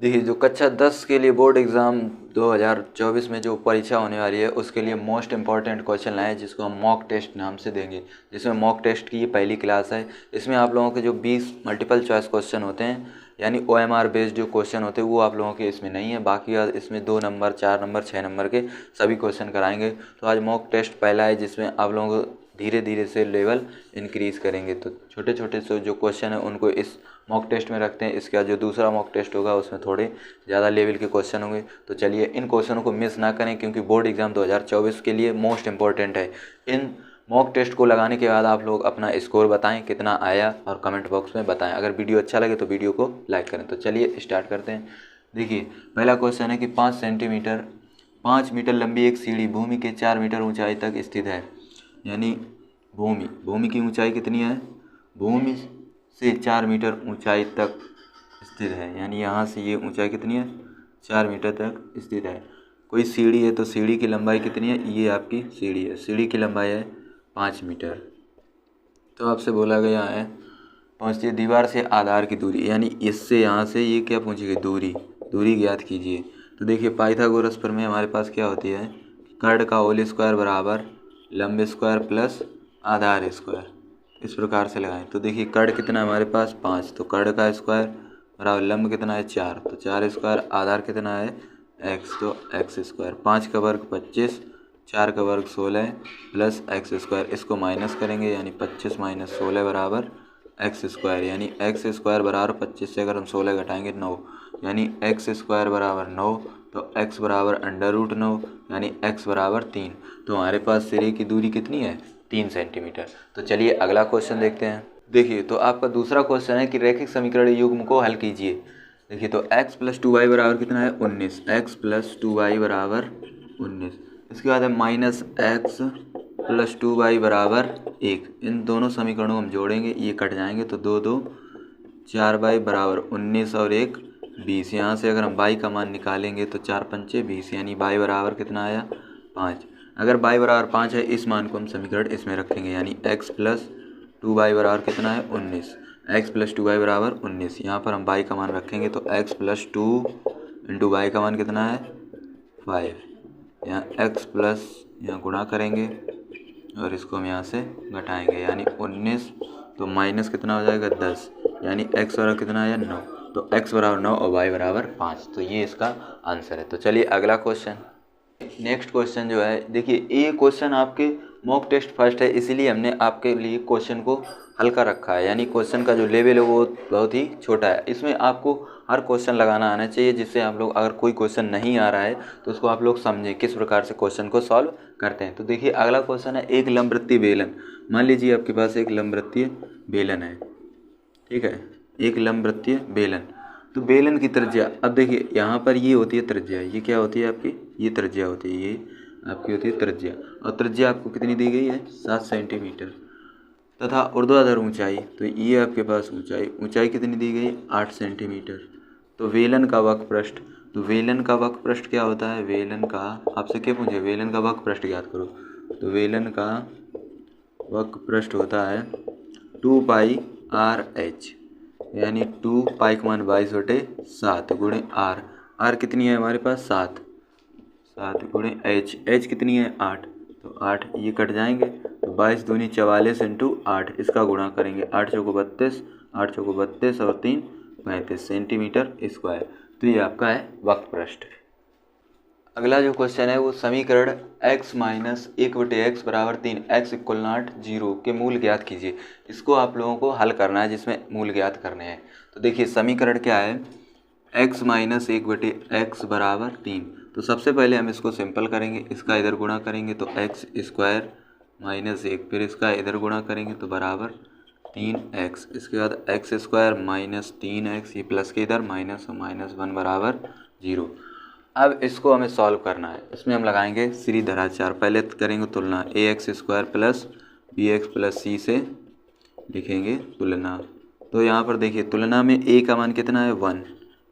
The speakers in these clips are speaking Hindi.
देखिए, जो कक्षा 10 के लिए बोर्ड एग्ज़ाम 2024 में जो परीक्षा होने वाली है उसके लिए मोस्ट इम्पॉर्टेंट क्वेश्चन लाए हैं, जिसको हम मॉक टेस्ट नाम से देंगे। जिसमें मॉक टेस्ट की ये पहली क्लास है। इसमें आप लोगों के जो 20 मल्टीपल चॉइस क्वेश्चन होते हैं, यानी OMR बेस्ड जो क्वेश्चन होते हैं, वो आप लोगों के इसमें नहीं है। बाकी इसमें 2 नंबर, 4 नंबर, 6 नंबर के सभी क्वेश्चन कराएंगे। तो आज मॉक टेस्ट पहला है, जिसमें आप लोगों को धीरे धीरे से लेवल इंक्रीज़ करेंगे। तो छोटे छोटे से जो क्वेश्चन है उनको इस मॉक टेस्ट में रखते हैं। इसके बाद जो दूसरा मॉक टेस्ट होगा उसमें थोड़े ज़्यादा लेवल के क्वेश्चन होंगे। तो चलिए इन क्वेश्चनों को मिस ना करें, क्योंकि बोर्ड एग्ज़ाम 2024 के लिए मोस्ट इम्पॉर्टेंट है। इन मॉक टेस्ट को लगाने के बाद आप लोग अपना स्कोर बताएं कितना आया, और कमेंट बॉक्स में बताएं। अगर वीडियो अच्छा लगे तो वीडियो को लाइक करें। तो चलिए स्टार्ट करते हैं। देखिए, पहला क्वेश्चन है कि 5 मीटर लंबी एक सीढ़ी भूमि के 4 मीटर ऊंचाई तक स्थित है। यानी भूमि की ऊंचाई कितनी है? भूमि से 4 मीटर ऊंचाई तक स्थित है। यानी यहाँ से ये ऊंचाई कितनी है? 4 मीटर तक स्थित है। कोई सीढ़ी है, तो सीढ़ी की लंबाई कितनी है? ये आपकी सीढ़ी है, सीढ़ी की लंबाई है 5 मीटर। तो आपसे बोला गया है पहुँचिए दीवार से आधार की दूरी, यानी इससे यहाँ से ये क्या पूछेगी? दूरी ज्ञात कीजिए। तो देखिए, पाइथागोरस प्रमेय हमारे पास क्या होती है? कर्ण का होल स्क्वायर बराबर लंब स्क्वायर प्लस आधार स्क्वायर। इस प्रकार से लगाएं। तो देखिए, कर्ण कितना है हमारे पास? 5। तो कर्ण का स्क्वायर बराबर लंब कितना है? 4। तो 4 स्क्वायर आधार कितना है? x। तो x स्क्वायर 5 का वर्ग 25, 4 का वर्ग 16 प्लस एक्स स्क्वायर। इसको माइनस करेंगे, यानी 25 माइनस 16 बराबर एक्स स्क्वायर। यानी एक्स स्क्वायर बराबर 25 से अगर हम 16 घटाएंगे 9, यानी एक्स स्क्वायर बराबर 9। तो x बराबर √9, यानी x बराबर 3। तो हमारे पास सिरे की दूरी कितनी है? 3 सेंटीमीटर। तो चलिए अगला क्वेश्चन देखते हैं। देखिए, तो आपका दूसरा क्वेश्चन है कि रैखिक समीकरण युग्म को हल कीजिए। देखिए, तो x + 2y बराबर कितना है? 19। x + 2y बराबर 19। इसके बाद है -x + 2y बराबर 1। इन दोनों समीकरणों को हम जोड़ेंगे, ये कट जाएंगे। तो 2 2 4y बराबर 19 और 1 20। यहाँ से अगर हम y का मान निकालेंगे तो 4 पंचे 20, यानी y बराबर कितना आया? 5। अगर y बराबर 5 है, इस मान को हम समीकरण इसमें रखेंगे, यानी x + 2y बराबर कितना है? 19। x + 2y बराबर 19। यहाँ पर हम y का मान रखेंगे, तो x + 2 × y का मान कितना है? 5। यहाँ x प्लस यहाँ गुणा करेंगे और इसको हम यहाँ से घटाएंगे, यानी 19। तो माइनस कितना हो जाएगा? 10। यानी x बराबर कितना आया? 9। तो x बराबर 9 और y बराबर 5। तो ये इसका आंसर है। तो चलिए अगला क्वेश्चन। नेक्स्ट क्वेश्चन जो है, देखिए ये क्वेश्चन आपके मॉक टेस्ट फर्स्ट है, इसीलिए हमने आपके लिए क्वेश्चन को हल्का रखा है। यानी क्वेश्चन का जो लेवल है वो बहुत ही छोटा है। इसमें आपको हर क्वेश्चन लगाना आना चाहिए, जिससे हम लोग अगर कोई क्वेश्चन नहीं आ रहा है तो उसको आप लोग समझें किस प्रकार से क्वेश्चन को सॉल्व करते हैं। तो देखिए, अगला क्वेश्चन है एक लंबवृत्तीय बेलन। मान लीजिए आपके पास एक लंबवृत्तीय बेलन है, ठीक है, एक लंबवृत्तीय बेलन। तो बेलन की त्रिज्या, अब देखिए यहाँ पर ये होती है त्रिज्या, ये क्या होती है आपकी? ये त्रिज्या होती है, ये आपकी होती है त्रिज्या। और त्रिज्या आपको कितनी दी गई है? 7 सेंटीमीटर। तथा ऊर्ध्वाधर ऊंचाई, तो ये आपके पास ऊंचाई कितनी दी गई? 8 सेंटीमीटर। तो वेलन का वक्रपृष्ठ, तो वेलन का वक्रपृष्ठ क्या होता है? वेलन का, आपसे क्या पूछे? वेलन का वक्रपृष्ठ याद करो। तो वेलन का वक्रपृष्ठ होता है 2πRh, यानी 2 पाई का मान 22/7 गुणे r। r कितनी है हमारे पास? 7 गुणे h कितनी है? 8। तो 8 ये कट जाएंगे, तो 22 दूनी 44 × 8, इसका गुणा करेंगे। 8 चौको 32, 8 चौको 32 और 3 35 सेंटीमीटर स्क्वायर। तो ये आपका है वक्रपृष्ठ। अगला जो क्वेश्चन है वो समीकरण x - 1/x बराबर 3 x = 0 के मूल ज्ञात कीजिए। इसको आप लोगों को हल करना है, जिसमें मूल ज्ञात करने हैं। तो देखिए, समीकरण क्या है? x - 1/x बराबर 3। तो सबसे पहले हम इसको सिंपल करेंगे, इसका इधर गुणा करेंगे तो x² - 1, फिर इसका इधर गुणा करेंगे तो बराबर 3x। इसके बाद x² - 3x, ये प्लस के इधर माइनस और -1 बराबर 0। अब इसको हमें सॉल्व करना है। इसमें हम लगाएंगे श्रीधराचार्य। पहले करेंगे तुलना, ax² plus bx plus c से लिखेंगे तुलना। तो यहाँ पर देखिए, तुलना में a का मान कितना है? 1।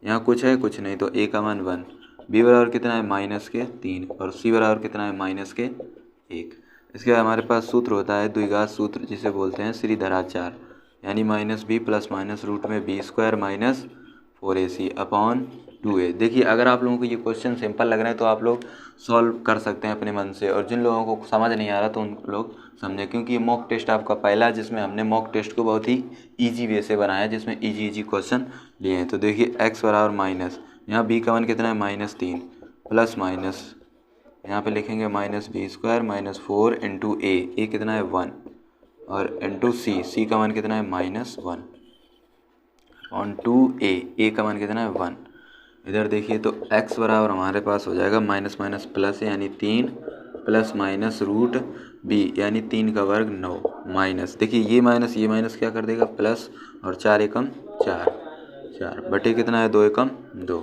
यहाँ कुछ है? कुछ नहीं, तो a का मान 1। b बराबर कितना है? -3 और c बराबर कितना है? -1। इसके बाद हमारे पास सूत्र होता है द्विघात सूत्र, जिसे बोलते हैं श्रीधराचार्य, यानी -b प्लस माइनस रूट में b² - 4ac अपॉन 2a। देखिए अगर आप लोगों को ये क्वेश्चन सिंपल लग रहे हैं तो आप लोग सॉल्व कर सकते हैं अपने मन से, और जिन लोगों को समझ नहीं आ रहा तो उन लोग समझें, क्योंकि ये मॉक टेस्ट आपका पहला है जिसमें हमने मॉक टेस्ट को बहुत ही ईजी वे से बनाया, जिसमें ईजी क्वेश्चन लिए हैं। तो देखिए x बराबर माइनस, यहाँ b का मान कितना है -3, प्लस माइनस यहाँ पे लिखेंगे -b² -4 इंटू a कितना है 1, और इंटू c का मान कितना है -1 ऑन 2a का मान कितना है 1। इधर देखिए तो x बराबर हमारे पास हो जाएगा माइनस माइनस प्लस यानी 3 प्लस माइनस रूट b यानी 3 का वर्ग 9 माइनस, देखिए ये माइनस क्या कर देगा प्लस, और 4 एकम 4 बटे कितना है 2 एकम 2,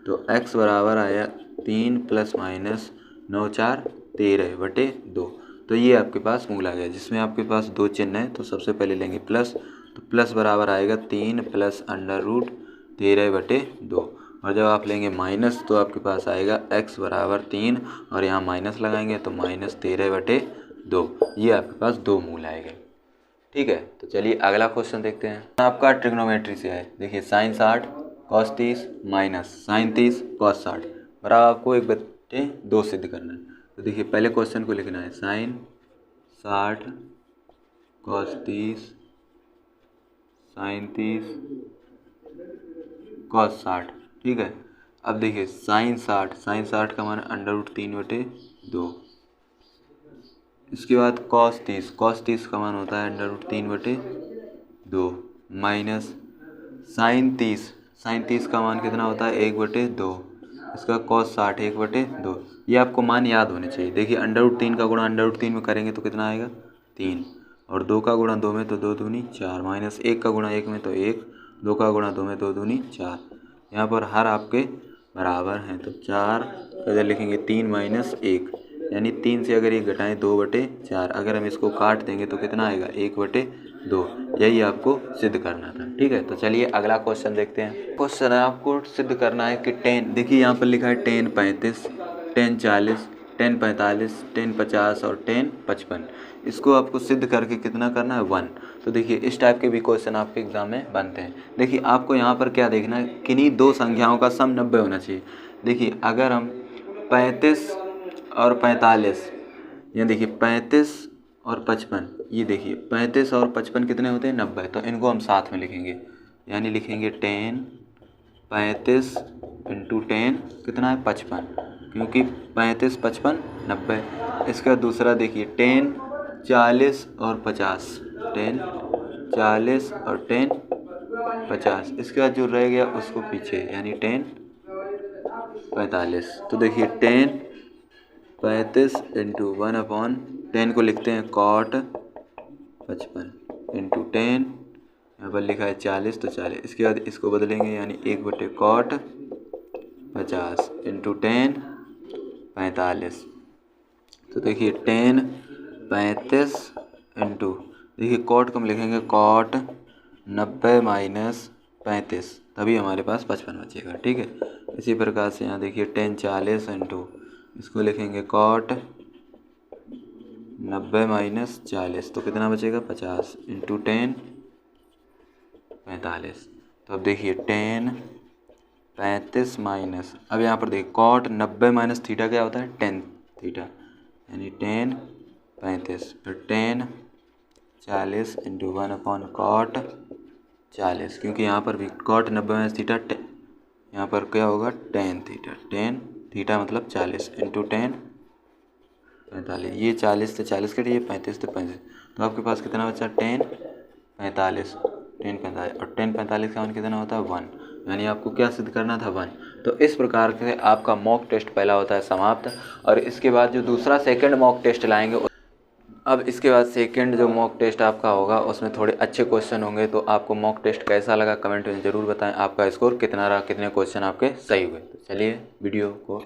तो x बराबर आया 3 प्लस माइनस 9 4 13 बटे 2। तो ये आपके पास मूल आ गया, जिसमें आपके पास दो चिन्ह है तो सबसे पहले लेंगे प्लस, तो प्लस बराबर आएगा 3 प्लस अंडर रूट 13 बटे 2, और जब आप लेंगे माइनस तो आपके पास आएगा x बराबर 3 और यहाँ माइनस लगाएंगे तो -13 बटे 2। ये आपके पास दो मूल आएंगे। ठीक है, तो चलिए अगला क्वेश्चन देखते हैं। आपका ट्रिग्नोमेट्री से है। देखिए sin 60 cos 30 minus sin 30 cos 60 बराबर आपको 1/2 सिद्ध करना है। तो देखिए पहले क्वेश्चन को लिखना है sin 60 cos 30 sin 30 cos 60। ठीक है, अब देखिए sin 60 का मान √3/2, इसके बाद cos 30 का मान होता है √3/2 माइनस sin 30 का मान कितना होता है 1/2, इसका cos 60 1/2। ये आपको मान याद होने चाहिए। देखिए √3 का गुणा √3 में करेंगे तो कितना आएगा 3, और 2 का गुणा 2 में तो 2 दूनी 4, माइनस 1 का गुणा 1 में तो 1, 2 का गुणा 2 में 2 दूनी 4। यहाँ पर हर आपके बराबर हैं तो 4 इधर लिखेंगे 3 माइनस 1 यानी 3 से अगर ये घटाएं 2/4, अगर हम इसको काट देंगे तो कितना आएगा 1/2। यही आपको सिद्ध करना था। ठीक है, तो चलिए अगला क्वेश्चन देखते हैं। क्वेश्चन है आपको सिद्ध करना है कि tan, देखिए यहाँ पर लिखा है tan 35 tan 40 tan 45 tan 50 और tan 55, इसको आपको सिद्ध करके कितना करना है 1। तो देखिए इस टाइप के भी क्वेश्चन आपके एग्जाम में बनते हैं। देखिए आपको यहाँ पर क्या देखना है, किन्हीं दो संख्याओं का सम 90 होना चाहिए। देखिए अगर हम 35 और 45, यहाँ देखिए 35 और 55, ये देखिए 35 और 55 कितने होते हैं 90, तो इनको हम साथ में लिखेंगे, यानी लिखेंगे tan 35 इंटू tan कितना है 55, क्योंकि 35 55 90। इसका दूसरा देखिए tan 40 और 50, tan 40 और tan 50, इसके बाद जो रह गया उसको पीछे यानी tan 45। तो देखिए tan 35 इंटू 1/10 को लिखते हैं cot 55 इंटू tan, यहाँ पर लिखा है 40 तो 40, इसके बाद इसको बदलेंगे यानी 1/cot 50 इंटू tan 45। तो देखिए tan 35 इंटू, देखिए cot को हम लिखेंगे cot 90 माइनस 35, तभी हमारे पास 55 बचेगा। ठीक है, इसी प्रकार से यहाँ देखिए tan 40 इंटू, इसको लिखेंगे cot 90 माइनस 40, तो कितना बचेगा 50 इंटू tan 45। तो अब देखिए tan 35 माइनस, अब यहाँ पर देखिए cot 90 माइनस थीटा क्या होता है tan थीटा, यानी tan 35 फिर tan 40 इंटू 1/cot 40, क्योंकि यहाँ पर भी cot 90 माइनस थीटा, यहाँ पर क्या होगा tan थीटा मतलब 40 इंटू tan 45, ये 40 से 40 कटे, ये 35 से 35, तो आपके पास कितना बचा tan 45 और tan 45 का मान कितना होता है 1, यानी आपको क्या सिद्ध करना था 1। तो इस प्रकार से आपका मॉक टेस्ट पहला होता है समाप्त, और इसके बाद जो दूसरा सेकंड मॉक टेस्ट लाएंगे, अब इसके बाद सेकंड जो मॉक टेस्ट आपका होगा उसमें थोड़े अच्छे क्वेश्चन होंगे। तो आपको मॉक टेस्ट कैसा लगा कमेंट में ज़रूर बताएं, आपका स्कोर कितना रहा, कितने क्वेश्चन आपके सही हुए। तो चलिए वीडियो को